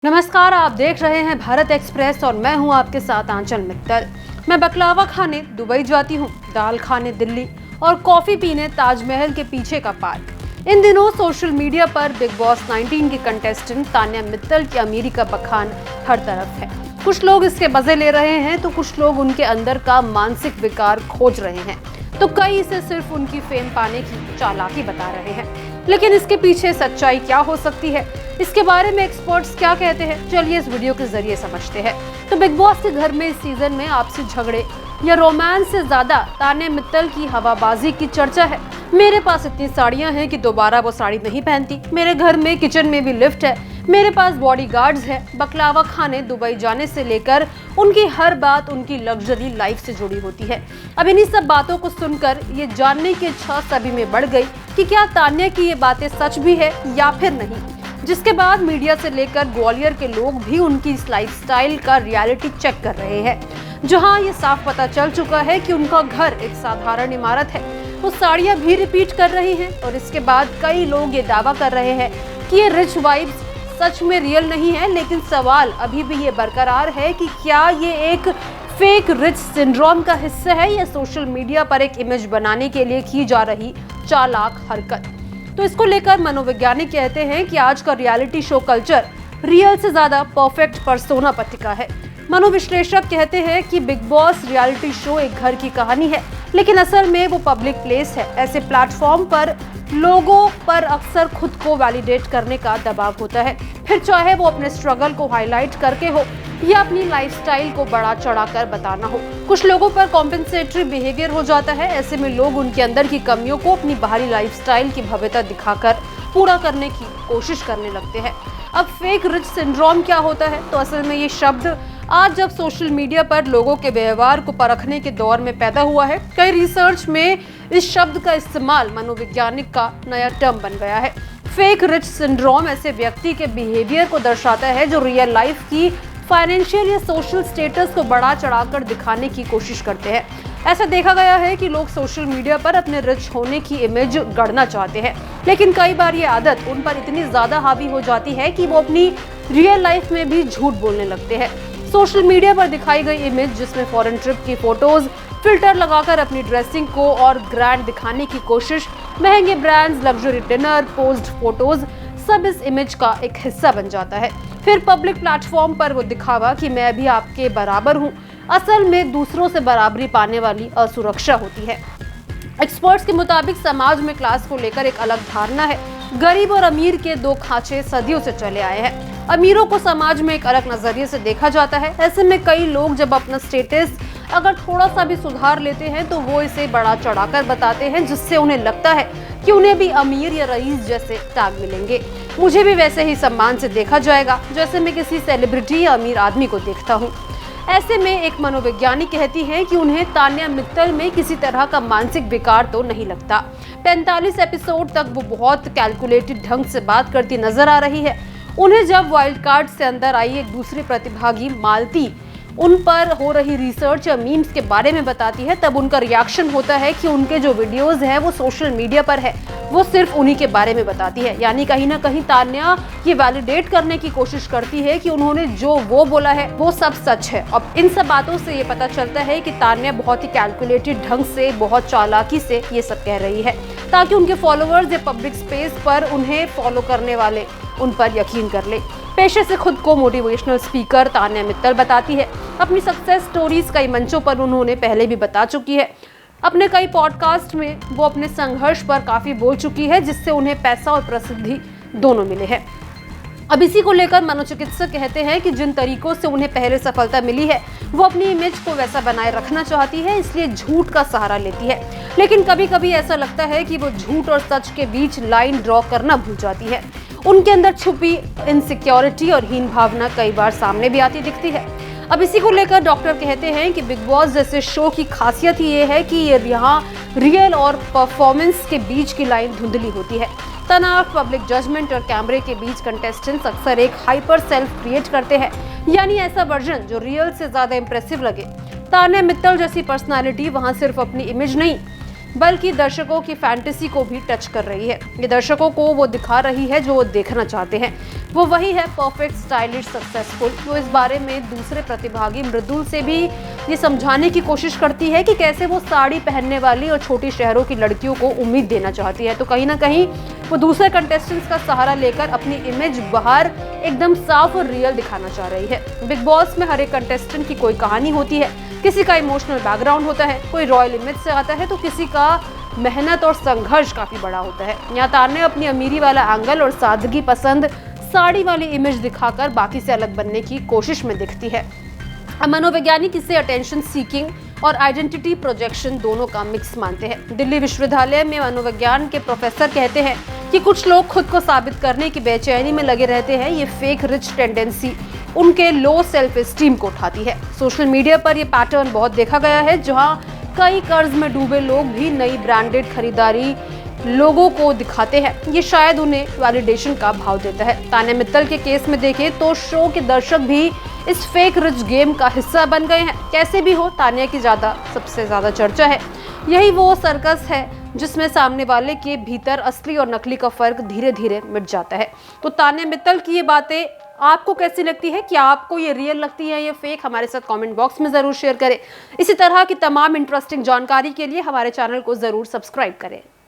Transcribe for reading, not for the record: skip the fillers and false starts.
नमस्कार, आप देख रहे हैं भारत एक्सप्रेस और मैं हूं आपके साथ आंचल मित्तल। मैं बकलावा खाने दुबई जाती हूं, दाल खाने दिल्ली और कॉफी पीने ताजमहल के पीछे का पार्क। इन दिनों सोशल मीडिया पर बिग बॉस 19 की कंटेस्टेंट तान्या मित्तल की अमीरी का बखान हर तरफ है। कुछ लोग इसके मजे ले रहे हैं तो कुछ लोग उनके अंदर का मानसिक विकार खोज रहे हैं, तो कई इसे सिर्फ उनकी फेम पाने की चालाकी बता रहे हैं। लेकिन इसके पीछे सच्चाई क्या हो सकती है, इसके बारे में एक्सपर्ट्स क्या कहते हैं, चलिए इस वीडियो के जरिए समझते हैं। तो बिग बॉस के घर में इस सीजन में आपसी झगड़े या रोमांस से ज्यादा तान्या मित्तल की हवाबाजी की चर्चा है। मेरे पास इतनी साड़ियां हैं कि दोबारा वो साड़ी नहीं पहनती, मेरे घर में किचन में भी लिफ्ट है, मेरे पास बॉडीगार्ड्स है। बकलावा खाने दुबई जाने से लेकर उनकी हर बात उनकी लग्जरी लाइफ से जुड़ी होती है। अब इन्हीं सब बातों को सुनकर ये जानने की इच्छा सभी में बढ़ गई कि क्या तान्या की ये बातें सच भी है या फिर नहीं, जिसके बाद मीडिया से लेकर ग्वालियर के लोग भी उनकी इस लाइफस्टाइल का रियलिटी चेक कर रहे हैं, जहां ये साफ पता चल चुका है कि उनका घर एक साधारण इमारत है। वो साड़ियां भी रिपीट कर रही हैं और इसके बाद कई लोग ये दावा कर रहे हैं कि ये रिच वाइब्स सच में रियल नहीं है। लेकिन सवाल अभी भी ये बरकरार है कि क्या ये एक फेक रिच सिंड्रोम का हिस्सा है या सोशल मीडिया पर एक इमेज बनाने के लिए की जा रही चालाक हरकत। तो इसको लेकर मनोवैज्ञानिक कहते हैं कि आज का रियलिटी शो कल्चर रियल से ज्यादा परफेक्ट पर्सोना पर टिका है। मनोविश्लेषक कहते हैं कि बिग बॉस रियलिटी शो एक घर की कहानी है, लेकिन असल में वो पब्लिक प्लेस है। ऐसे प्लेटफॉर्म पर लोगों पर अक्सर खुद को वैलिडेट करने का दबाव होता है, फिर चाहे वो अपने स्ट्रगल को हाईलाइट करके हो या अपनी लाइफस्टाइल को बड़ा चढ़ाकर बताना हो। कुछ लोगों पर कॉम्पेंसेटरी बिहेवियर हो जाता है। ऐसे में लोग उनके अंदर की कमियों को अपनी बाहरी लाइफस्टाइल की भव्यता दिखाकर पूरा करने की कोशिश करने लगते हैं। अब फेक रिच सिंड्रोम क्या होता है, तो असल में ये शब्द आज जब सोशल मीडिया पर लोगों के व्यवहार को परखने के दौर में पैदा हुआ है। कई रिसर्च में इस शब्द का इस्तेमाल मनोवैज्ञानिक का नया टर्म बन गया है। फेक रिच सिंड्रोम ऐसे व्यक्ति के बिहेवियर को दर्शाता है जो रियल लाइफ की फाइनेंशियल या सोशल स्टेटस को बढ़ा चढ़ाकर दिखाने की कोशिश करते हैं। ऐसा देखा गया है कि लोग सोशल मीडिया पर अपने रिच होने की इमेज गढ़ना चाहते हैं, लेकिन कई बार ये आदत उन पर इतनी ज्यादा हावी हो जाती है कि वो अपनी रियल लाइफ में भी झूठ बोलने लगते हैं। सोशल मीडिया पर दिखाई गई इमेज, जिसमें फॉरेन ट्रिप की फोटोज फिल्टर लगाकर अपनी ड्रेसिंग को और ग्रैंड दिखाने की कोशिश, महंगे brands, luxury dinner, posed photos, सब इस इमेज का एक हिस्सा बन जाता है। फिर पब्लिक प्लेटफॉर्म पर वो दिखावा कि मैं भी आपके बराबर हूँ, असल में दूसरों से बराबरी पाने वाली असुरक्षा होती है। एक्सपर्ट्स के मुताबिक समाज में क्लास को लेकर एक अलग धारणा है। गरीब और अमीर के दो खांचे सदियों से चले आए हैं। अमीरों को समाज में एक अलग नजरिए से देखा जाता है। ऐसे में कई लोग जब अपना स्टेटस अगर थोड़ा सा भी सुधार लेते हैं तो वो इसे बड़ा चढ़ाकर बताते हैं, जिससे उन्हें लगता है कि उन्हें भी अमीर या रईस जैसे टैग मिलेंगे। मुझे भी वैसे ही सम्मान से देखा जाएगा जैसे मैं किसी सेलिब्रिटी या अमीर आदमी को देखता हूँ। ऐसे में एक मनोवैज्ञानिक कहती है कि उन्हें तान्या मित्तल में किसी तरह का मानसिक विकार तो नहीं लगता। 45 एपिसोड तक वो बहुत कैलकुलेटेड ढंग से बात करती नजर आ रही है। उन्हें जब वाइल्ड कार्ड से अंदर आई एक दूसरी प्रतिभागी मालती उन पर हो रही रिसर्च या मीम्स के बारे में बताती है, तब उनका रिएक्शन होता है कि उनके जो वीडियोस हैं वो सोशल मीडिया पर है, वो सिर्फ उन्हीं के बारे में बताती है। यानी कहीं ना कहीं तान्या ये वैलिडेट करने की कोशिश करती है कि उन्होंने जो वो बोला है वो सब सच है। अब इन सब बातों से ये पता चलता है कि तान्या बहुत ही कैलकुलेटेड ढंग से, बहुत चालाकी से ये सब कह रही है, ताकि उनके फॉलोअर्स या पब्लिक स्पेस पर उन्हें फॉलो करने वाले उन पर यकीन कर ले। पेशे से खुद को मोटिवेशनल स्पीकर तान्या मित्तल बताती है। अपनी सक्सेस स्टोरीज कई मंचों पर उन्होंने पहले भी बता चुकी है। अपने कई पॉडकास्ट में वो अपने संघर्ष पर काफी बोल चुकी है, जिससे उन्हें पैसा और प्रसिद्धि दोनों मिले हैं। अब इसी को लेकर मनोचिकित्सक कहते हैं कि जिन तरीकों से उन्हें पहले सफलता मिली है वो अपनी इमेज को वैसा बनाए रखना चाहती है, इसलिए झूठ का सहारा लेती है। लेकिन कभी कभी ऐसा लगता है कि वो झूठ और सच के बीच लाइन ड्रॉ करना भूल जाती है। उनके अंदर छुपी इनसिक्योरिटी और हीन भावना कई बार सामने भी आती दिखती है। अब इसी को लेकर डॉक्टर कहते हैं कि बिग बॉस जैसे शो की खासियत ये है कि यहाँ रियल और परफॉर्मेंस के बीच की लाइन धुंधली होती है। तनाव, पब्लिक जजमेंट और कैमरे के बीच कंटेस्टेंट्स अक्सर एक हाइपर सेल्फ क्रिएट करते हैं, यानी ऐसा वर्जन जो रियल से ज्यादा इंप्रेसिव लगे। तान्या मित्तल जैसी पर्सनालिटी वहां सिर्फ अपनी इमेज नहीं बल्कि दर्शकों की फैंटेसी को भी टच कर रही है। ये दर्शकों को वो दिखा रही है जो वो देखना चाहते हैं। वो वही है परफेक्ट, स्टाइलिश, सक्सेसफुल। वो इस बारे में दूसरे प्रतिभागी मृदुल से भी ये समझाने की कोशिश करती है कि कैसे वो साड़ी पहनने वाली और छोटी शहरों की लड़कियों को उम्मीद देना चाहती है। तो कहीं ना कहीं वो दूसरे कंटेस्टेंट्स का सहारा लेकर अपनी इमेज बाहर एकदम साफ और रियल दिखाना चाह रही है। बिग बॉस में हर एक कंटेस्टेंट की कोई कहानी होती है, किसी का इमोशनल बैकग्राउंड होता है, कोई रॉयल इमेज से आता है तो किसी का मेहनत और संघर्ष काफी बड़ा होता है। यहाँ तान्या अपनी अमीरी वाला एंगल और सादगी पसंद साड़ी वाली इमेज दिखाकर बाकी से अलग बनने की कोशिश में दिखती है। मनोवैज्ञानिक इसे अटेंशन सीकिंग और आइडेंटिटी प्रोजेक्शन दोनों का मिक्स मानते हैं। दिल्ली विश्वविद्यालय में मनोविज्ञान के प्रोफेसर कहते हैं कि कुछ लोग खुद को साबित करने की बेचैनी में लगे रहते हैं। ये फेक रिच टेंडेंसी उनके लो सेल्फ एस्टीम को उठाती है। सोशल मीडिया पर यह पैटर्न बहुत देखा गया है, जहां कई कर्ज में डूबे लोग भी नई ब्रांडेड खरीदारी लोगों को दिखाते हैं। ये शायद उन्हें वैलिडेशन का भाव देता है। तान्या मित्तल के केस में देखें तो शो के दर्शक भी इस फेक रिच गेम का हिस्सा बन गए हैं। कैसे भी हो, तान्या की सबसे ज्यादा चर्चा है। यही वो सर्कस है जिसमें सामने वाले के भीतर असली और नकली का फर्क धीरे धीरे मिट जाता है। तो तान्या मित्तल की ये बातें आपको कैसी लगती है? क्या आपको ये रियल लगती है या फेक? हमारे साथ कमेंट बॉक्स में जरूर शेयर करें। इसी तरह की तमाम इंटरेस्टिंग जानकारी के लिए हमारे चैनल को जरूर सब्सक्राइब करें।